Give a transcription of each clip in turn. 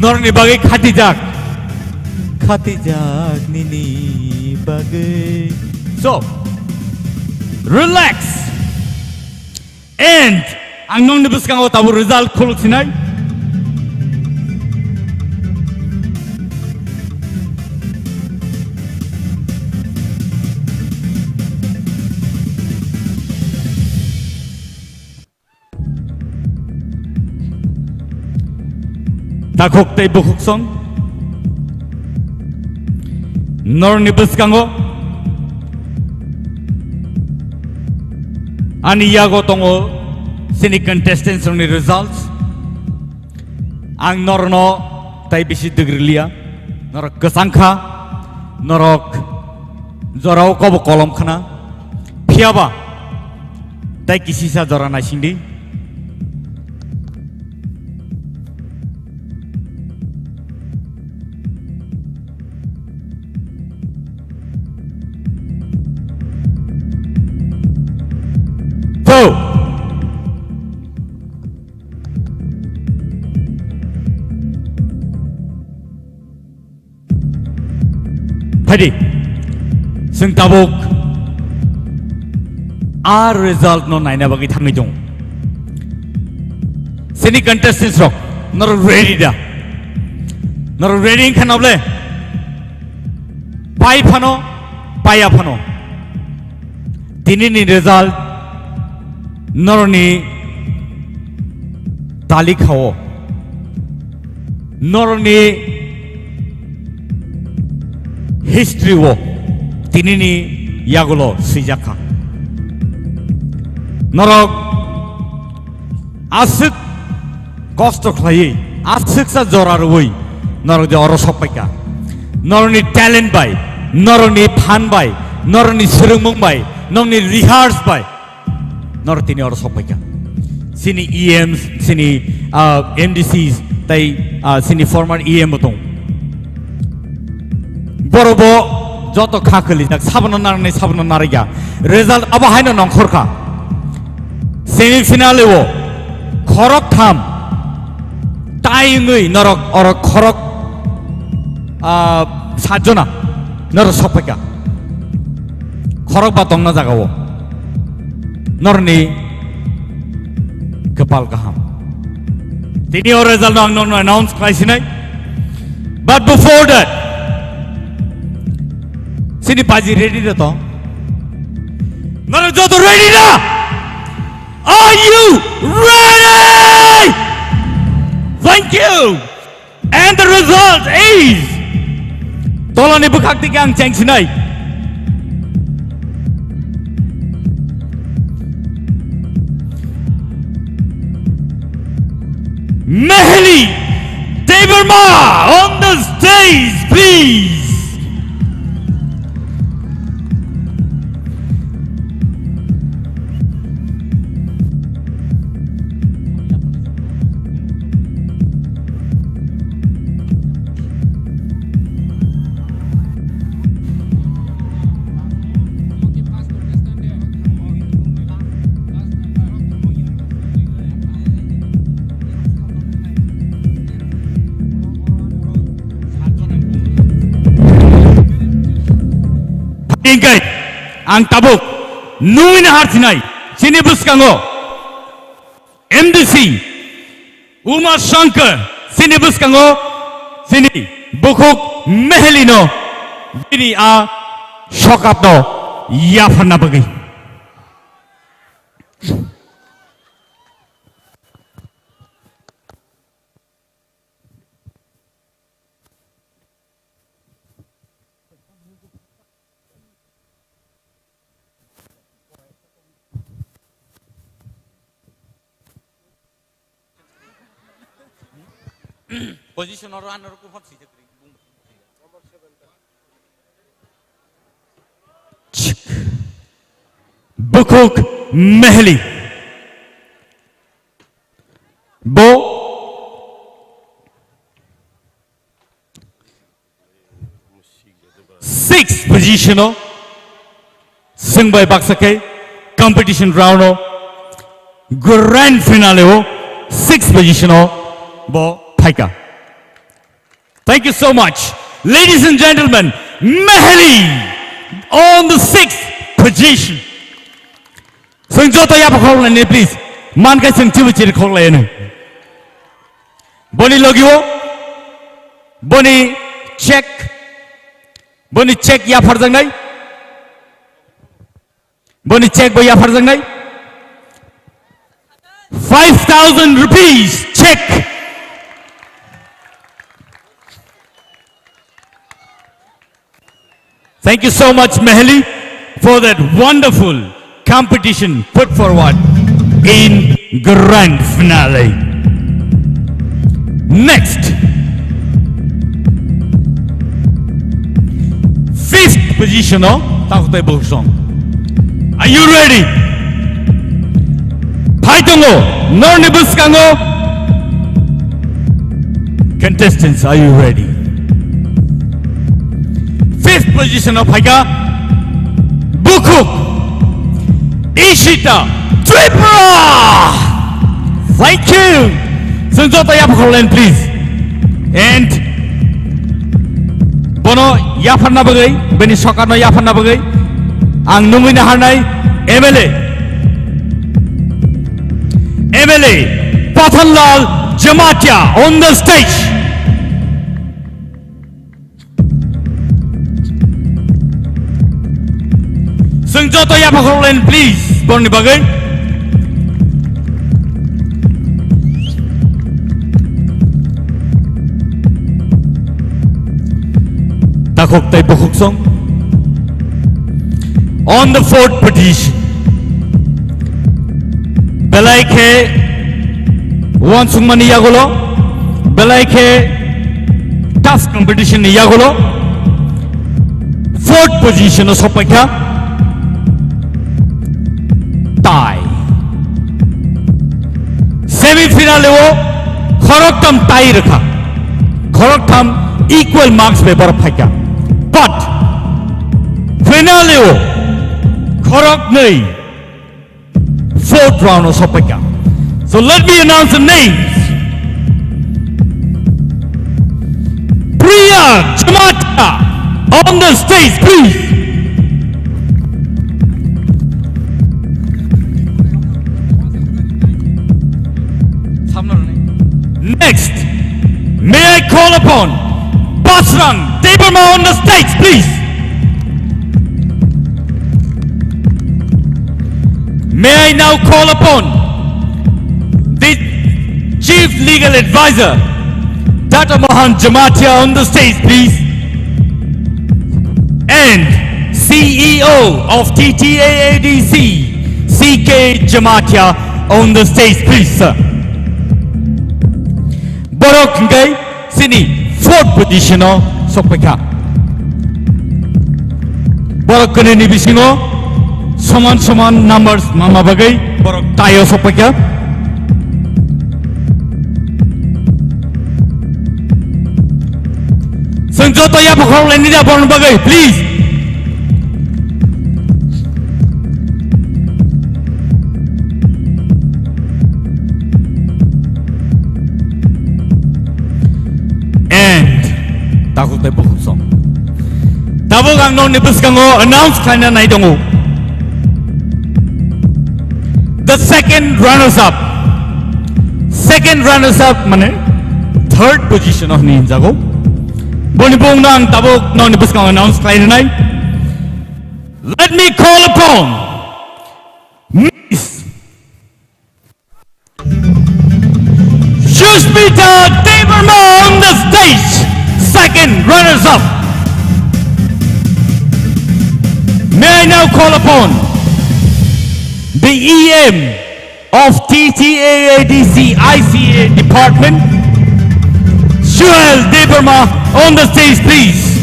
Norni bagi khatijak nini bagi. So relax and ang nong nibuskan ko tabu result khuluk sinai. Takok tay bukuk song nor nibuskango ani yago tongo sini contestants ni results ang norno tay bisi degrilia nor kesangkha norok jorao kobo kolom khana phiaba tay kisisa jora naisindi. Hadi, sing tabuk, our result no naina bagi thangi jong. Sini contestants rock, not ready da, not ready in kanable. Pai phano, paya phano. Tini ni result, noroni tali khao, noroni history wo tini ni yagulo sijaka norok asik kosto khlai asik sa jorar woi norok de oro sopaika noroni talent bai noroni phan bai noroni srungmung bai noroni rehearse bai nor tini oro sopaika sini EMs sini MDCs tai sini former EM botong borobo joto khakali jak sabno narne sabno nariga result aba haino nongkhorka semi finale wo khorok tham taingui norok orok khorok sajona nor sopeka khorok ba tongna jagawo norni kepal kaham tini or result no announce kaisinai but before that sini paji ready na to nara joto ready na are you ready thank you and the result is tolani bukhak tigang cheng sinai Mehli Debbarma on the stage please. Ingkai, ang tabuk, nuin hartinai, sini buskango, MDC, Umar Shankar, sini buskango, sini bukuk Mehelino, ini shokapno, yafana bagi. Position or runner ko hot sija kri. Bukuk Mehli. Bo sixth position sing by Baksake competition round grand finale sixth position bo Paika Thank you so much. Ladies and gentlemen, Mahali on the 6th position. Swrangchati yapakholane please. Man kai sengchibu chiri kholane. Boni logiwo. Boni check. Boni check ya farjang nai. Boni check bo ya farjang nai. 5,000 rupees check. Thank you so much, Mahali, for that wonderful competition put forward in grand finale. Next, 5th position of Takutai Boksong. Are you ready? Paitongo, Nornibuskango. Contestants, are you ready? 5th position of Haika, Bukuk, Ishita, TIPRA. Thank you. Swrangchati yapakholane please. And Bono yafarna bagai, beni sokarno yafarna bagai. Ang nungina harnai MLA Pathanlal Jamatia on the stage. Swrangchati yapakholane please. Boni bagai. Takok tai bukuk song. On the 4th position, Belaike Wansungmani Yagolo, Belaike tough competition Yagolo, 4th position of Sopaka, tie. Semi-finale wo Khoroktam tie rakha. Khoroktam equal marks pe bar phaka. But finale wo Khorok nei 4th round of Sopaka. So let me announce the names. Priya Jamatia on the stage, please. Next, may I call upon Basrang Debbarma on the stage, please. May I now call upon the Chief Legal Advisor, Dr. Mohan Jamatia on the stage, please. And CEO of TTAADC, CK Jamatia on the stage, please, sir. Borok Ngai, Sini, 4th position of Sopeka. Borok Kanini Bisingo. Saman numbers mama bagai borok tayo Sopaka. Swrangchati yapakholane nida born bagai please. And takut tai bohusong. Tabok ang non nibuskango announce kana nai dongo. The second runners-up mane 3rd position of Ninjago. Bonibong nang tabok non nibuskang announce kain nai. Let me call upon Miss Shushmita Debbarma on the stage. 2nd runners-up. May I now call upon the EM of TTAADC ICA Department, Suhail Debbarma on the stage, please.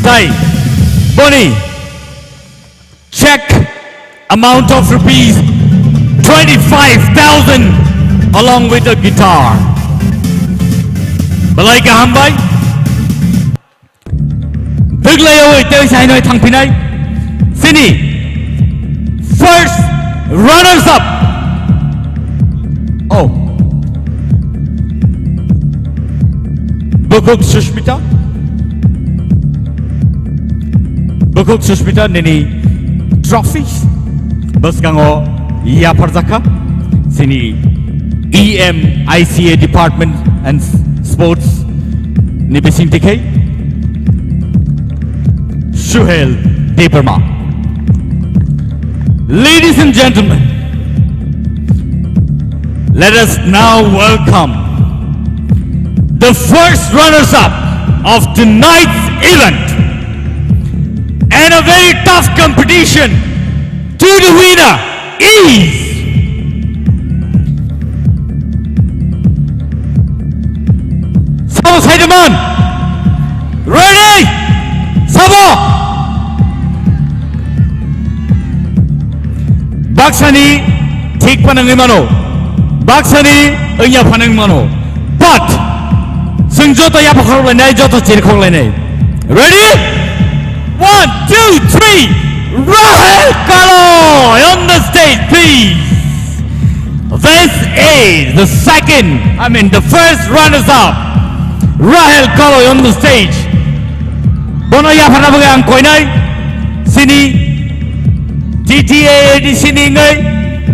Tai, Boni, check amount of rupees 25,000 along with a guitar. Balaika Hambai. Sini, 1st runners-up. Oh, Bukuk Sushmita nini trophies baskango yaparzaka sini ICA Department and Sports ni bisintike Suhail Debbarma. Ladies and gentlemen, let us now welcome the first runners-up of tonight's event and a very tough competition. To the winner is Sabo Saidaman. Ready? Sabo. Baksani tik panang mano. Baksani enya panang mano. But sing joto ya pakhor le nai joto chir khor le nai. Ready? 1, 2, 3. Rahel Kaloy on the stage, please. This is the first runners-up. Rahel Kaloy on the stage. Bono ya phana bagang koi nai. Sini TTAAD sini ngai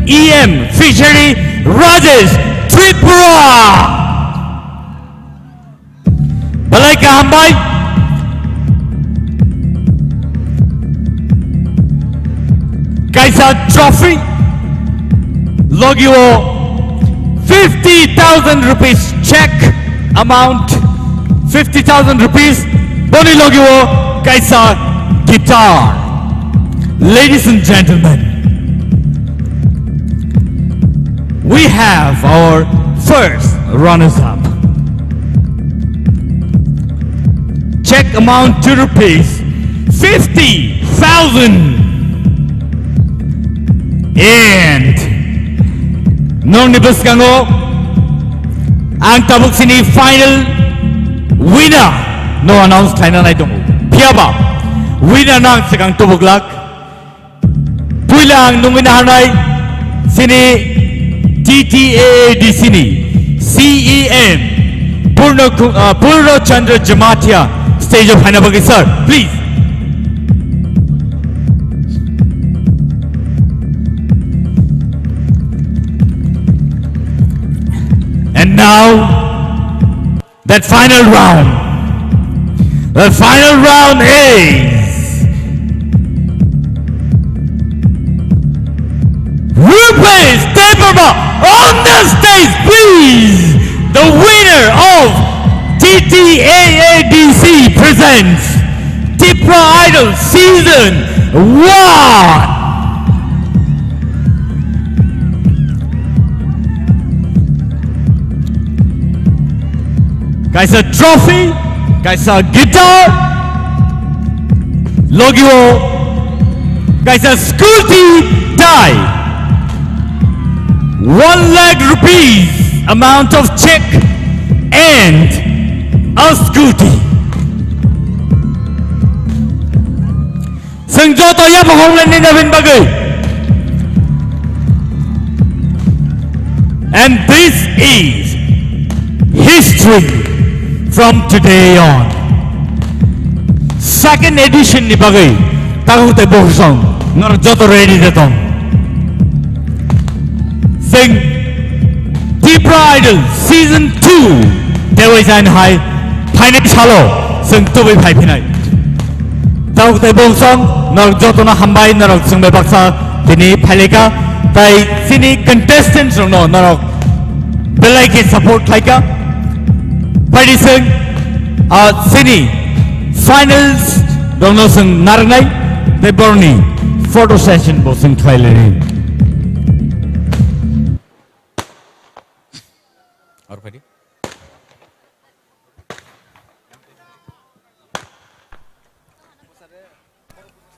EM Fishery Rajesh TIPRA. Balai ka hambai. Kaisa trophy logio 50,000 rupees check amount 50,000 rupees boni logio kaisa guitar. Ladies and gentlemen, we have our first runners-up. Check amount 2 rupees 50,000. And non nibuskango ang tabuk sini final winner no announce kaina nai tongo piaba winner nang sekang tubuklak puilang nungina hanai sini TTAAD sini CEM Purno Chandra Jamatia stage of Hanabagi sir, please. And now, the final round is Ruprsh Debbarma on the stage, please. The winner of TTAADC presents TIPRA Idol Season 1. Guys, a trophy, guys, a guitar, logo, guys, a scooty tie, 1 lakh rupees amount of check and a scooty. Sengjoto ya pahonglan ni Navin Bagay. And this is history. From today on, second edition ni bagai, tahu te bohsong, ngar joto ready detong. Sing TIPRA Idol Season 2, Dewa Jain Hai, Paine Chalo, sing tu bai Pai Pinai. Tahu te bohsong, ngar joto na hambai ngar sing bai baksa, tini Paileka, tai sini contestants no ngar belai ke support laika. Padiseng sini finals dono seng narangai Debbarma photo session bo seng thailani. Aur padi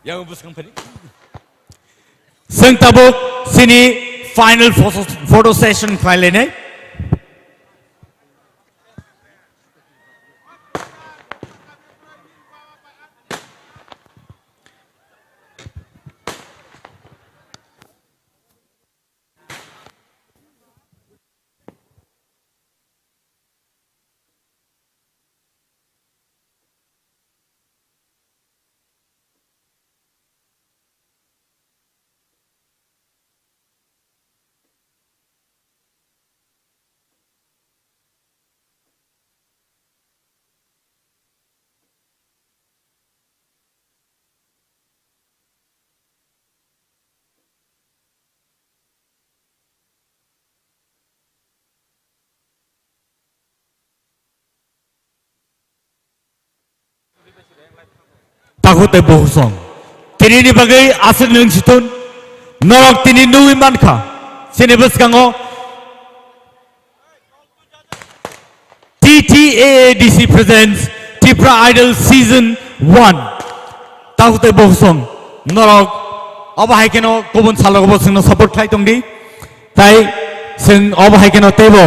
yang buskang padi seng tabuk sini final photo session thailani. tagote bohusong tini ni bagai asing nung situn norok tini nui manka sinebus kango TTAADC presents TIPRA Idol Season 1 tagote bohusong norok obahai keno kubun salogobo singno support khai tongdi tai sing obahai keno tebo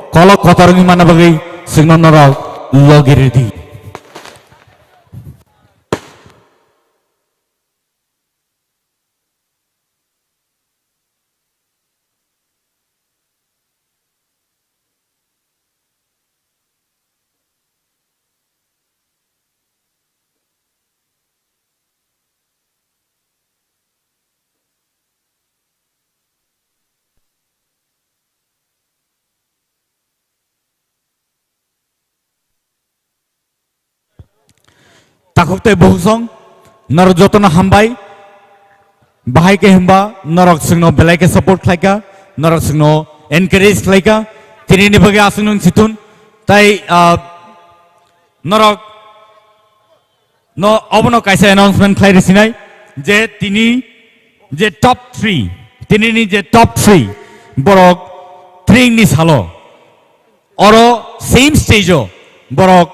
kolok kotorngi mana bagai singno norok logiridi takukte bohusong norok jotona hambai bahai ke hamba norok singno belai ke support khlaika norok singno encourage khlaika tini ni bage asunung situn tai norok no obono kaisa announcement khlai resinai je tini je top 3 tini ni je top 3 borok 3 ni salo oro same stage o borok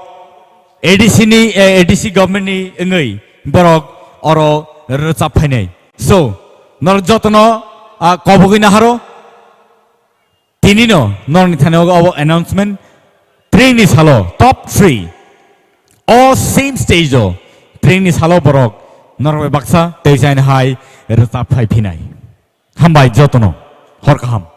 ADC government ni ngai borok oro rechap phainai so nor jotono kobogina haro tini no nor ni thane obo announcement 3 ni salo top 3 all same stage o 3 ni salo borok nor baksa teisain hai rechap phai phinai hambai jotono hor kaham